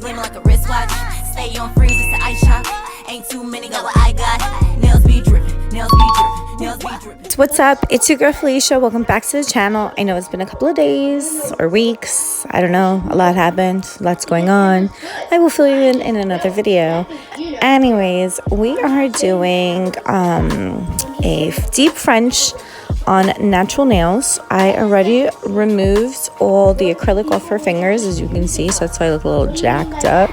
gleaming like a wristwatch. Stay on freeze, it's an ice shop. Ain't too many, got what I got. Nails be dripping, nails be dripping, nails be dripping. What's up? It's your girl Felicia. Welcome back to the channel. I know it's been a couple of days or weeks. I don't know. A lot happened. Lots going on. I will fill you in another video. Anyways, we are doing a deep French on natural nails. I already removed all the acrylic off her fingers, as you can see, so that's why I look a little jacked up.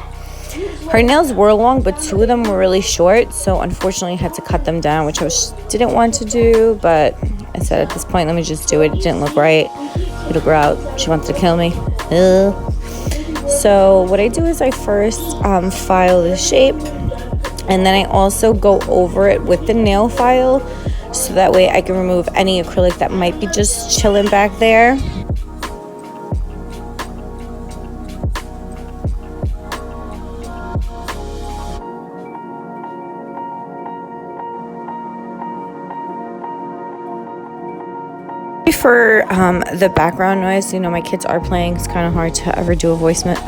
Her nails were long, but two of them were really short, so unfortunately I had to cut them down, which I didn't want to do, but I said at this point, let me just do it. It didn't look right. It'll grow out. She wants to kill me. Ugh. So what I do is I first file the shape, and then I also go over it with the nail file, so that way I can remove any acrylic that might be just chilling back there. For the background noise, you know, my kids are playing. It's kind of hard to ever do a voicemail.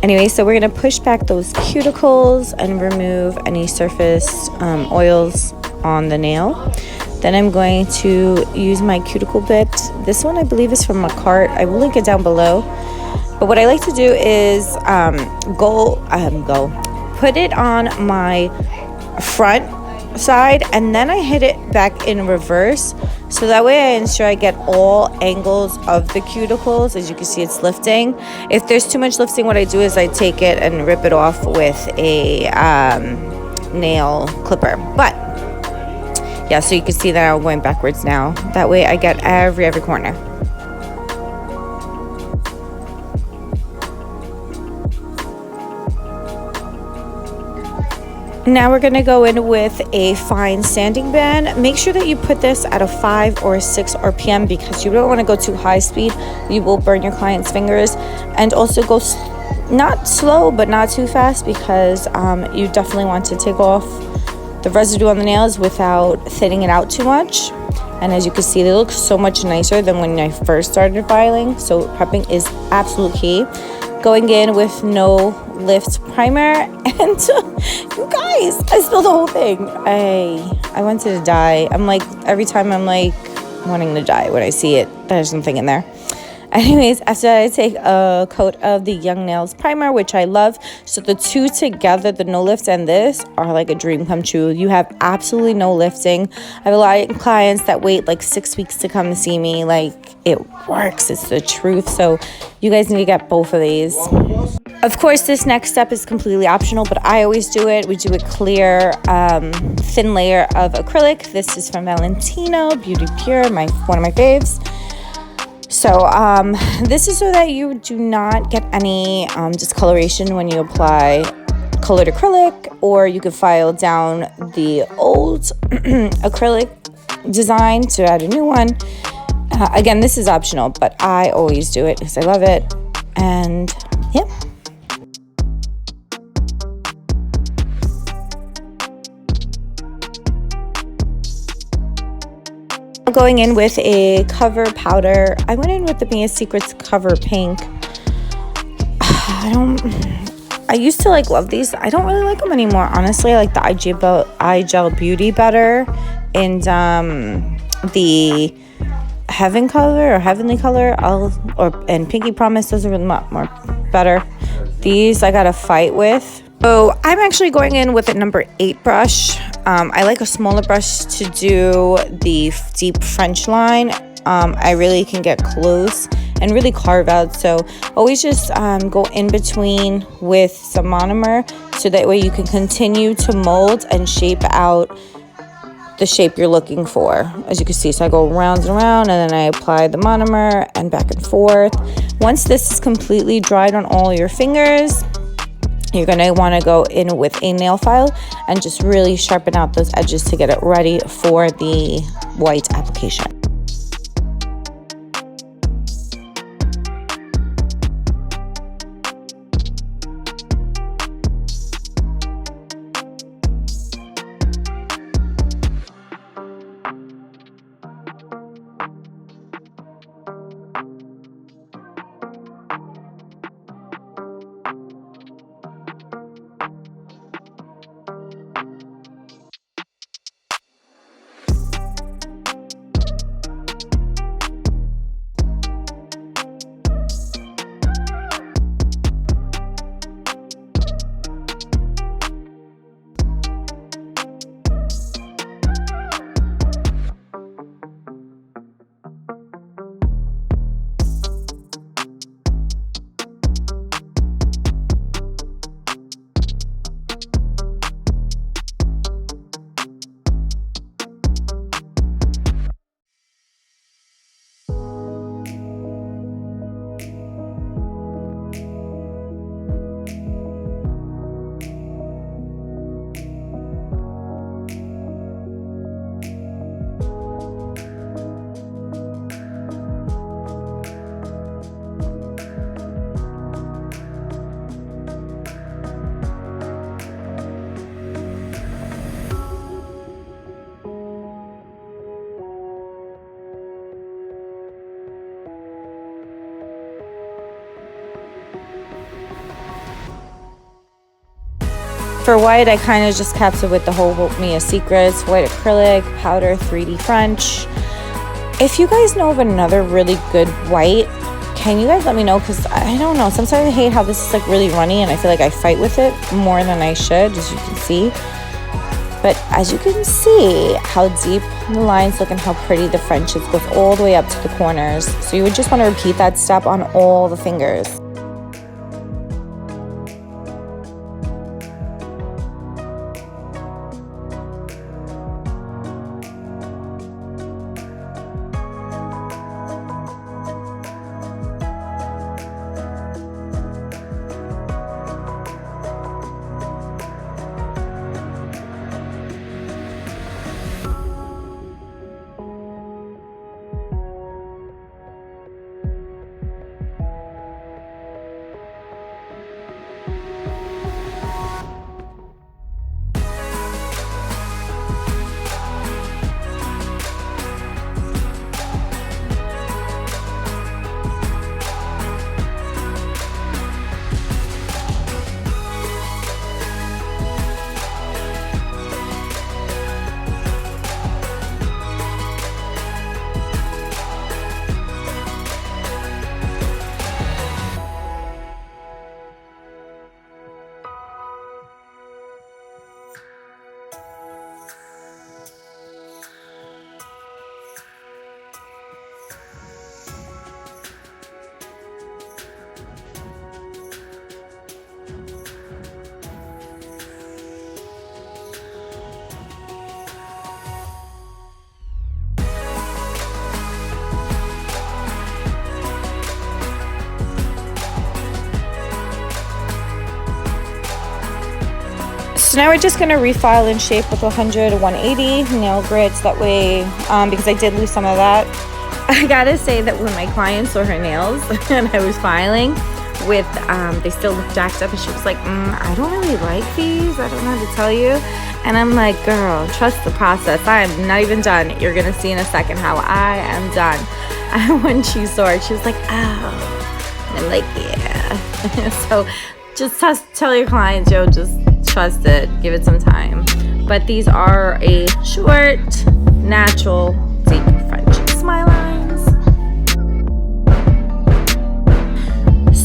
Anyway, so we're gonna push back those cuticles and remove any surface oils on the nail. Then I'm going to use my cuticle bit. This one I believe is from Makaratt. I will link it down below. But what I like to do is put it on my front side, and then I hit it back in reverse, so that way I ensure I get all angles of the cuticles. As you can see, it's lifting. If there's too much lifting, what I do is I take it and rip it off with a nail clipper. But yeah, so you can see that I'm going backwards now. That way I get every corner. Now we're going to go in with a fine sanding band. Make sure that you put this at a 5 or a 6 RPM, because you don't want to go too high speed. You will burn your client's fingers. And also go not slow, but not too fast, because you definitely want to take off the residue on the nails without thinning it out too much. And as you can see, they look so much nicer than when I first started filing. So prepping is absolute key. Going in with no lift primer, and you guys, I spilled the whole thing. I wanted to die. I'm like, every time I'm like wanting to die when I see it. There's something in there. Anyways, after that, I take a coat of the Young Nails primer, which I love. So the two together, the no lift and this, are like a dream come true. You have absolutely no lifting. I have a lot of clients that wait like 6 weeks to come to see me. Like, it works. It's the truth. So you guys need to get both of these. Of course, this next step is completely optional, but I always do it. We do a clear, thin layer of acrylic. This is from Valentino, Beauty Pure, one of my faves. So this is so that you do not get any discoloration when you apply colored acrylic, or you could file down the old acrylic design to add a new one. Again, this is optional, but I always do it because I love it. And yeah. Going in with a cover powder. I went in with the Mia Secrets cover pink. I used to love these. I don't really like them anymore, honestly. I like the eye gel beauty better, and the heavenly color and pinky promise, those are a lot more better. These I got to fight with. So I'm actually going in with a number 8 brush. I like a smaller brush to do the deep French line. I really can get close and really carve out. So always just go in between with some monomer, so that way you can continue to mold and shape out the shape you're looking for. As you can see, so I go round and around, and then I apply the monomer and back and forth. Once this is completely dried on all your fingers, you're going to want to go in with a nail file and just really sharpen out those edges to get it ready for the white application. For white, I kind of just kept it with the whole Mia Secrets, white acrylic, powder, 3D French. If you guys know of another really good white, can you guys let me know? Because I don't know, sometimes I hate how this is like really runny and I feel like I fight with it more than I should, as you can see. But as you can see how deep the lines look and how pretty the French is, goes all the way up to the corners. So you would just want to repeat that step on all the fingers. So now we're just going to refile in shape with 100 180 nail grits. That way, because I did lose some of that. I gotta say that when my client saw her nails and I was filing with, they still looked jacked up, and she was like, I don't really like these. I don't know how to tell you. And I'm like, girl, trust the process. I am not even done. You're going to see in a second how I am done. And when she saw it, she was like, oh. And I'm like, yeah. So just tell your clients, yo, just trust it, give it some time. But these are a short, natural, deep French smile lines.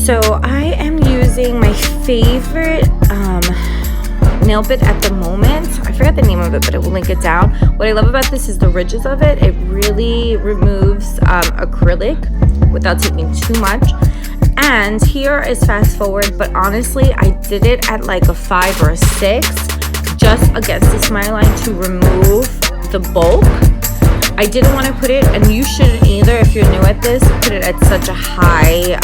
So I am using my favorite nail bit at the moment. I forgot the name of it, but I will link it down. What I love about this is the ridges of it. It really removes acrylic without taking too much. And here is fast forward, but honestly, I did it at like a 5 or a 6, just against the smile line to remove the bulk. I didn't want to put it, and you shouldn't either if you're new at this, put it at such a high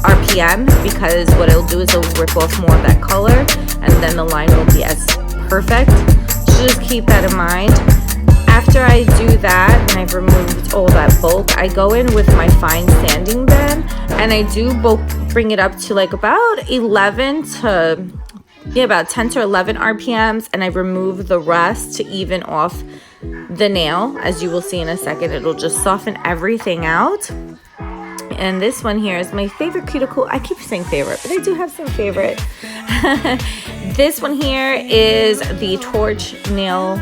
RPM, because what it'll do is it'll rip off more of that color, and then the line will be as perfect. So just keep that in mind. After I do that, and I've removed all that bulk, I go in with my fine sanding band, and I do bring it up to like about 11 to, about 10 to 11 RPMs, and I remove the rest to even off the nail. As you will see in a second, it'll just soften everything out. And this one here is my favorite cuticle. I keep saying favorite, but I do have some favorite. This one here is the Torch Nail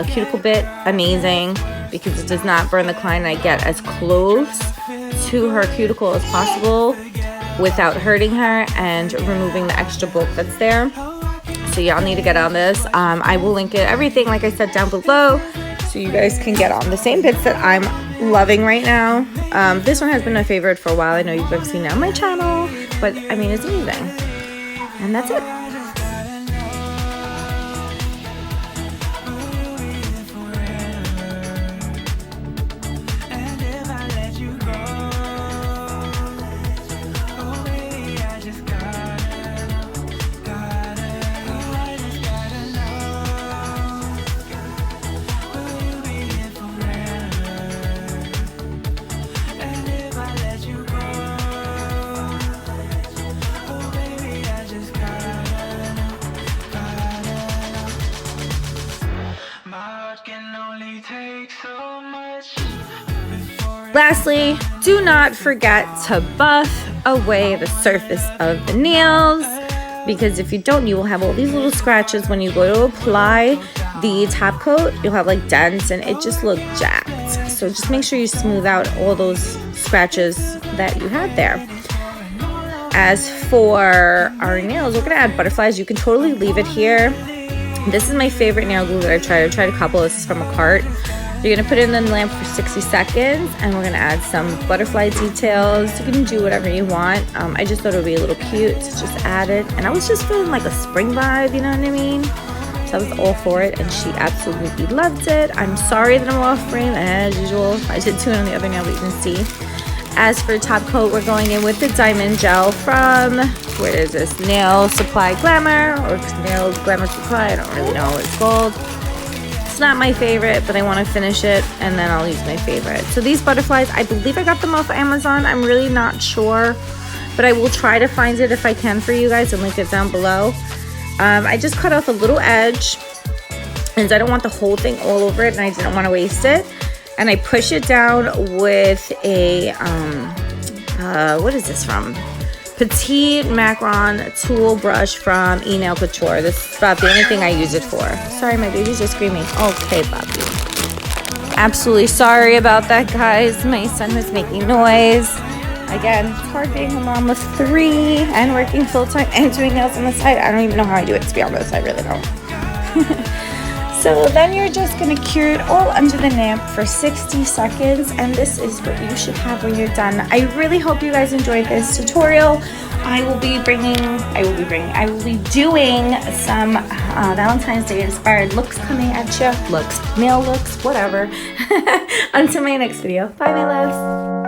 cuticle bit. Amazing, because it does not burn the client. I get as close to her cuticle as possible without hurting her and removing the extra bulk that's there. So y'all need to get on this. I will link it, everything, like I said, down below, so you guys can get on the same bits that I'm loving right now. This one has been my favorite for a while. I know you guys have seen it on my channel, but I mean, it's amazing. And that's it. Lastly, do not forget to buff away the surface of the nails, because if you don't, you will have all these little scratches when you go to apply the top coat. You'll have like dents and it just looks jacked. So just make sure you smooth out all those scratches that you had there. As for our nails, we're gonna add butterflies. You can totally leave it here. This is my favorite nail glue that I've tried a couple. This is from Makaratt. You're gonna put it in the lamp for 60 seconds and we're gonna add some butterfly details. You can do whatever you want. I just thought it would be a little cute to just add it. And I was just feeling like a spring vibe, you know what I mean? So I was all for it and she absolutely loved it. I'm sorry that I'm off frame as usual. I did do it on the other nail, but you can see. As for top coat, we're going in with the diamond gel from, where is this? Nail Supply Glamour, or Nail Glamour Supply, I don't really know what it's called. It's not my favorite, but I want to finish it, and then I'll use my favorite. So these butterflies, I believe I got them off Amazon. I'm really not sure, but I will try to find it if I can for you guys and link it down below. I just cut off a little edge, and I don't want the whole thing all over it, and I didn't want to waste it. And I push it down with a, what is this from? Petite Makaratt tool brush from E-Nail Couture. This is about the only thing I use it for. Sorry, my baby's just screaming. Okay, Bobby. Absolutely sorry about that, guys. My son was making noise. Again, it's hard being a mom of 3 and working full-time and doing nails on the side. I don't even know how I do it, to be honest. I really don't. So then you're just going to cure it all under the lamp for 60 seconds, and this is what you should have when you're done. I really hope you guys enjoyed this tutorial. I will be doing some Valentine's Day inspired looks coming at you. Nail looks, whatever. Until my next video. Bye, my loves.